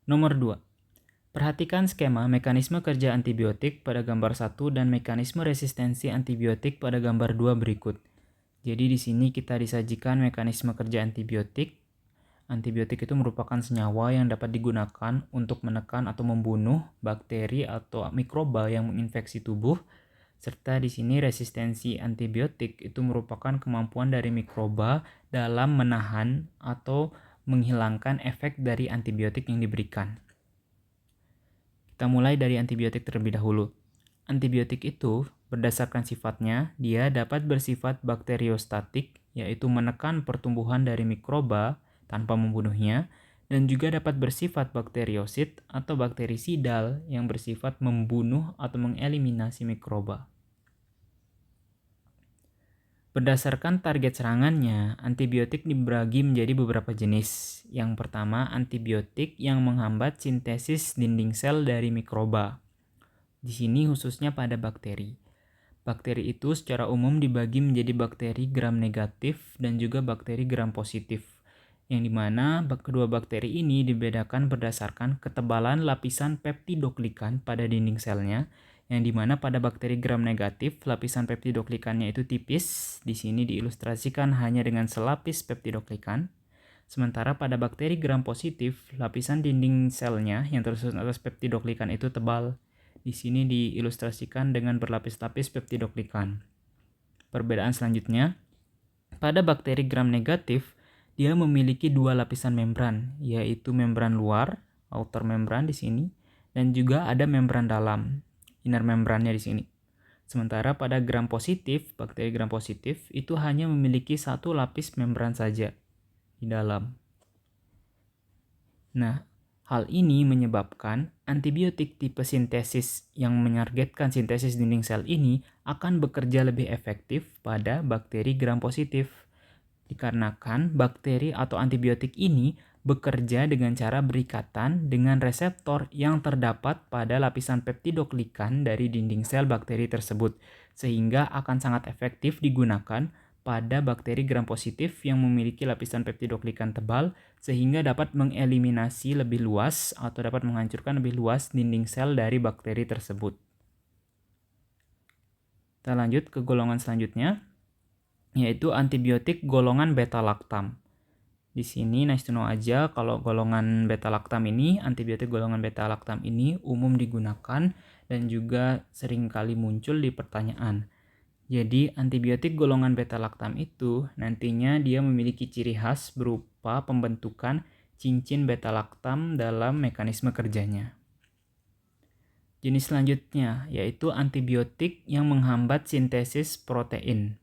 Nomor 2. Perhatikan skema mekanisme kerja antibiotik pada gambar 1 dan mekanisme resistensi antibiotik pada gambar 2 berikut. Jadi di sini kita disajikan mekanisme kerja antibiotik. Antibiotik itu merupakan senyawa yang dapat digunakan untuk menekan atau membunuh bakteri atau mikroba yang menginfeksi tubuh. Serta di sini resistensi antibiotik itu merupakan kemampuan dari mikroba dalam menahan atau menghilangkan efek dari antibiotik yang diberikan. Kita mulai dari antibiotik terlebih dahulu. Antibiotik itu berdasarkan sifatnya, dia dapat bersifat bakteriostatik, yaitu menekan pertumbuhan dari mikroba tanpa membunuhnya, dan juga dapat bersifat bakteriosit atau bakterisidal yang bersifat membunuh atau mengeliminasi mikroba. Berdasarkan target serangannya, antibiotik dibagi menjadi beberapa jenis. Yang pertama, antibiotik yang menghambat sintesis dinding sel dari mikroba. Di sini khususnya pada bakteri. Bakteri itu secara umum dibagi menjadi bakteri gram negatif dan juga bakteri gram positif. Yang dimana kedua bakteri ini dibedakan berdasarkan ketebalan lapisan peptidoglikan pada dinding selnya, yang dimana pada bakteri gram negatif lapisan peptidoglikannya itu tipis, di sini diilustrasikan hanya dengan selapis peptidoglikan. Sementara pada bakteri gram positif, lapisan dinding selnya yang tersusun atas peptidoglikan itu tebal. Di sini diilustrasikan dengan berlapis-lapis peptidoglikan. Perbedaan selanjutnya, pada bakteri gram negatif, dia memiliki dua lapisan membran, yaitu membran luar, outer membran di sini, dan juga ada membran dalam, inner membrannya di sini. Sementara pada gram positif, bakteri gram positif itu hanya memiliki satu lapis membran saja di dalam. Nah, hal ini menyebabkan antibiotik tipe sintesis yang menargetkan sintesis dinding sel ini akan bekerja lebih efektif pada bakteri gram positif. Dikarenakan bakteri atau antibiotik ini bekerja dengan cara berikatan dengan reseptor yang terdapat pada lapisan peptidoglikan dari dinding sel bakteri tersebut, sehingga akan sangat efektif digunakan pada bakteri gram positif yang memiliki lapisan peptidoglikan tebal, sehingga dapat mengeliminasi lebih luas atau dapat menghancurkan lebih luas dinding sel dari bakteri tersebut. Kita lanjut ke golongan selanjutnya, yaitu antibiotik golongan beta-laktam. Di sini nice to know aja kalau golongan beta-laktam ini, antibiotik golongan beta-laktam ini umum digunakan dan juga sering kali muncul di pertanyaan. Jadi antibiotik golongan beta-laktam itu nantinya dia memiliki ciri khas berupa pembentukan cincin beta-laktam dalam mekanisme kerjanya. Jenis selanjutnya yaitu antibiotik yang menghambat sintesis protein.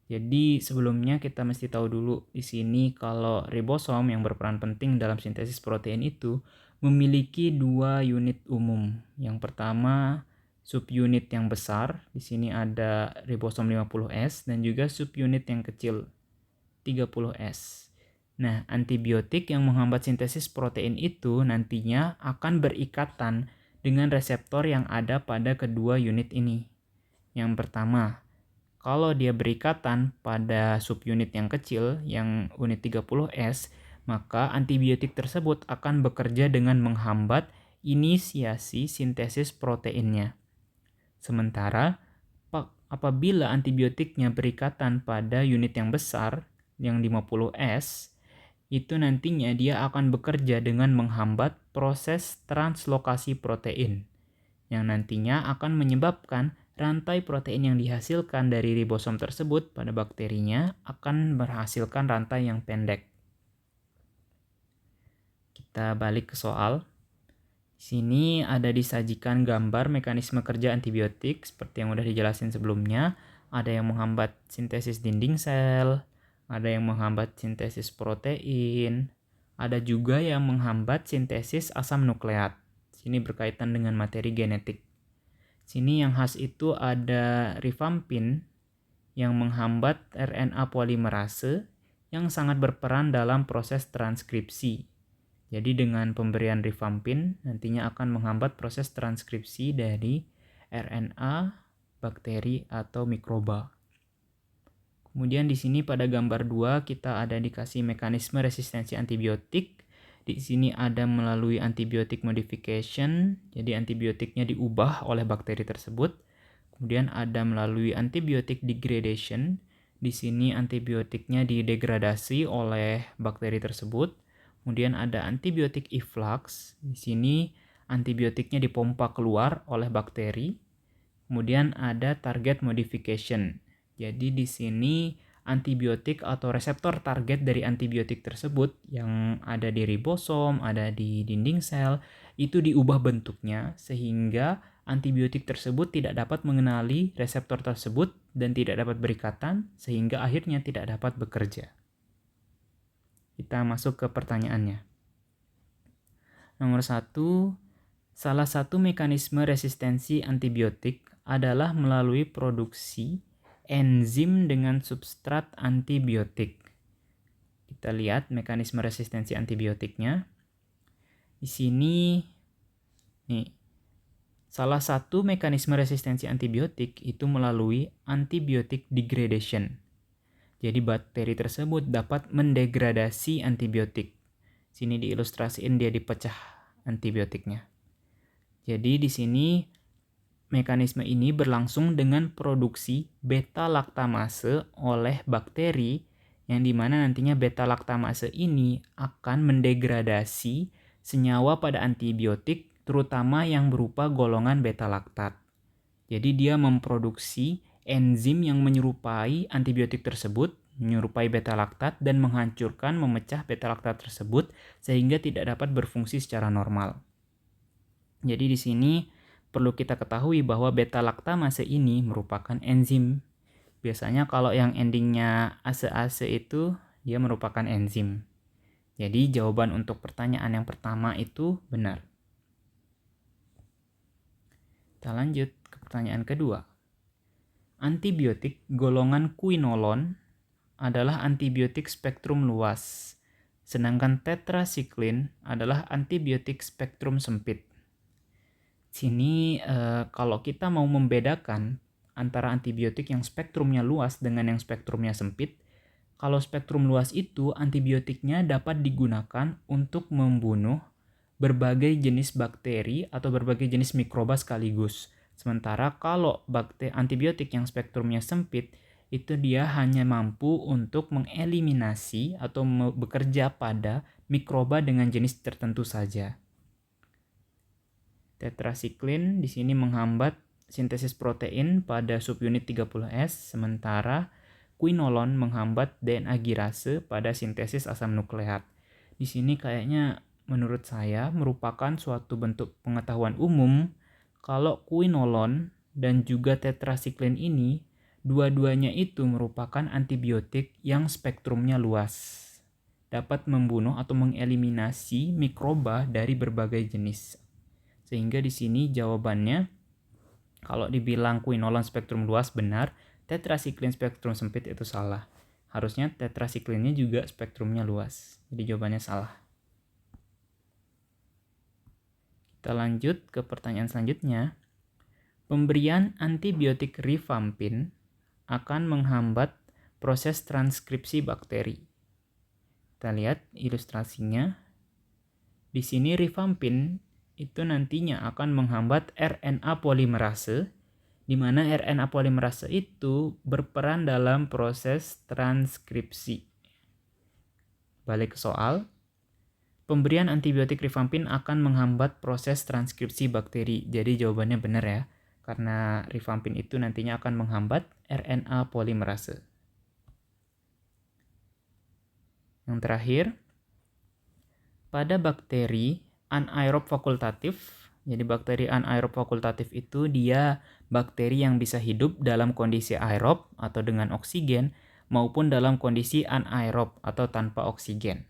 Jadi sebelumnya kita mesti tahu dulu di sini kalau ribosom yang berperan penting dalam sintesis protein itu memiliki dua unit umum. Yang pertama subunit yang besar, di sini ada ribosom 50S dan juga subunit yang kecil 30S. Nah, antibiotik yang menghambat sintesis protein itu nantinya akan berikatan dengan reseptor yang ada pada kedua unit ini. Yang pertama, kalau dia berikatan pada subunit yang kecil, yang unit 30S, maka antibiotik tersebut akan bekerja dengan menghambat inisiasi sintesis proteinnya. Sementara, apabila antibiotiknya berikatan pada unit yang besar, yang 50S, itu nantinya dia akan bekerja dengan menghambat proses translokasi protein, yang nantinya akan menyebabkan rantai protein yang dihasilkan dari ribosom tersebut pada bakterinya akan menghasilkan rantai yang pendek. Kita balik ke soal. Di sini ada disajikan gambar mekanisme kerja antibiotik seperti yang udah dijelasin sebelumnya. Ada yang menghambat sintesis dinding sel, ada yang menghambat sintesis protein, ada juga yang menghambat sintesis asam nukleat. Sini berkaitan dengan materi genetik. Sini yang khas itu ada rifampin yang menghambat RNA polimerase yang sangat berperan dalam proses transkripsi. Jadi dengan pemberian rifampin nantinya akan menghambat proses transkripsi dari RNA bakteri atau mikroba. Kemudian di sini pada gambar 2 kita ada dikasih mekanisme resistensi antibiotik. Di sini ada melalui antibiotic modification, jadi antibiotiknya diubah oleh bakteri tersebut. Kemudian ada melalui antibiotic degradation, di sini antibiotiknya didegradasi oleh bakteri tersebut. Kemudian ada antibiotic efflux, di sini antibiotiknya dipompa keluar oleh bakteri. Kemudian ada target modification. Jadi di sini antibiotik atau reseptor target dari antibiotik tersebut yang ada di ribosom, ada di dinding sel, itu diubah bentuknya sehingga antibiotik tersebut tidak dapat mengenali reseptor tersebut dan tidak dapat berikatan sehingga akhirnya tidak dapat bekerja. Kita masuk ke pertanyaannya. Nomor 1, salah satu mekanisme resistensi antibiotik adalah melalui produksi enzim dengan substrat antibiotik. Kita lihat mekanisme resistensi antibiotiknya. Di sini nih, salah satu mekanisme resistensi antibiotik itu melalui antibiotic degradation. Jadi bakteri tersebut dapat mendegradasi antibiotik. Sini diilustrasiin dia dipecah antibiotiknya. Jadi di sini mekanisme ini berlangsung dengan produksi beta-laktamase oleh bakteri yang dimana nantinya beta-laktamase ini akan mendegradasi senyawa pada antibiotik terutama yang berupa golongan beta-laktat. Jadi dia memproduksi enzim yang menyerupai antibiotik tersebut, menyerupai beta-laktat dan menghancurkan, memecah beta-laktat tersebut sehingga tidak dapat berfungsi secara normal. Jadi di sini perlu kita ketahui bahwa beta-laktamase ini merupakan enzim. Biasanya kalau yang endingnya ase-ase itu dia merupakan enzim. Jadi jawaban untuk pertanyaan yang pertama itu benar. Kita lanjut ke pertanyaan kedua. Antibiotik golongan quinolon adalah antibiotik spektrum luas, sedangkan tetrasiklin adalah antibiotik spektrum sempit. Sini kalau kita mau membedakan antara antibiotik yang spektrumnya luas dengan yang spektrumnya sempit, kalau spektrum luas itu antibiotiknya dapat digunakan untuk membunuh berbagai jenis bakteri atau berbagai jenis mikroba sekaligus. Sementara kalau antibiotik yang spektrumnya sempit, itu dia hanya mampu untuk mengeliminasi atau bekerja pada mikroba dengan jenis tertentu saja. Tetrasiklin di sini menghambat sintesis protein pada subunit 30S, sementara quinolon menghambat DNA girase pada sintesis asam nukleat. Di sini kayaknya menurut saya merupakan suatu bentuk pengetahuan umum kalau quinolon dan juga tetrasiklin ini dua-duanya itu merupakan antibiotik yang spektrumnya luas, dapat membunuh atau mengeliminasi mikroba dari berbagai jenis. Sehingga di sini jawabannya kalau dibilang quinolon spektrum luas benar, tetrasiklin spektrum sempit itu salah. Harusnya tetrasiklinnya juga spektrumnya luas. Jadi jawabannya salah. Kita lanjut ke pertanyaan selanjutnya. Pemberian antibiotik rifampin akan menghambat proses transkripsi bakteri. Kita lihat ilustrasinya. Di sini rifampin itu nantinya akan menghambat RNA polimerase, di mana RNA polimerase itu berperan dalam proses transkripsi. Balik ke soal. Pemberian antibiotik rifampin akan menghambat proses transkripsi bakteri. Jadi jawabannya benar ya, karena rifampin itu nantinya akan menghambat RNA polimerase. Yang terakhir, pada bakteri anaerob fakultatif, jadi bakteri anaerob fakultatif itu dia bakteri yang bisa hidup dalam kondisi aerob atau dengan oksigen maupun dalam kondisi anaerob atau tanpa oksigen.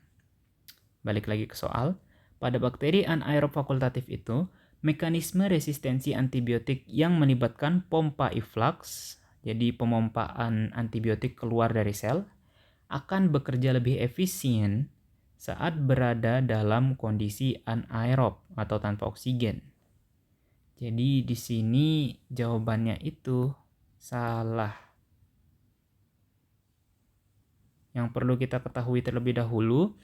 Balik lagi ke soal, pada bakteri anaerob fakultatif itu mekanisme resistensi antibiotik yang melibatkan pompa efflux, jadi pemompaan antibiotik keluar dari sel, akan bekerja lebih efisien saat berada dalam kondisi anaerob atau tanpa oksigen. Jadi di sini jawabannya itu salah. Yang perlu kita ketahui terlebih dahulu,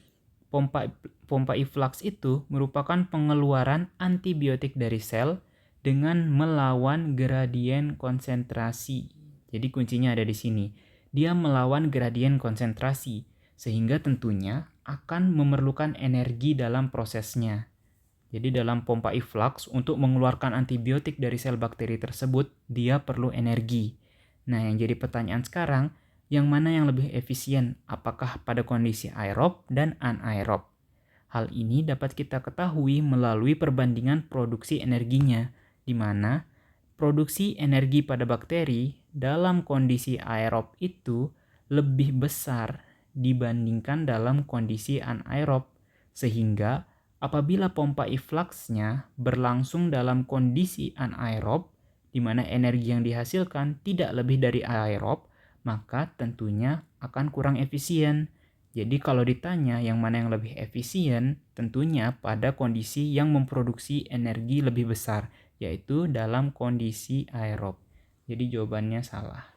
pompa efflux itu merupakan pengeluaran antibiotik dari sel dengan melawan gradien konsentrasi. Jadi kuncinya ada di sini. Dia melawan gradien konsentrasi, sehingga tentunya akan memerlukan energi dalam prosesnya. Jadi dalam pompa efflux, untuk mengeluarkan antibiotik dari sel bakteri tersebut, dia perlu energi. Nah, yang jadi pertanyaan sekarang, yang mana yang lebih efisien? Apakah pada kondisi aerob dan anaerob? Hal ini dapat kita ketahui melalui perbandingan produksi energinya, di mana produksi energi pada bakteri dalam kondisi aerob itu lebih besar dibandingkan dalam kondisi anaerob, sehingga apabila pompa effluxnya berlangsung dalam kondisi anaerob, di mana energi yang dihasilkan tidak lebih dari aerob, maka tentunya akan kurang efisien. Jadi kalau ditanya yang mana yang lebih efisien, tentunya pada kondisi yang memproduksi energi lebih besar, yaitu dalam kondisi aerob. Jadi jawabannya salah.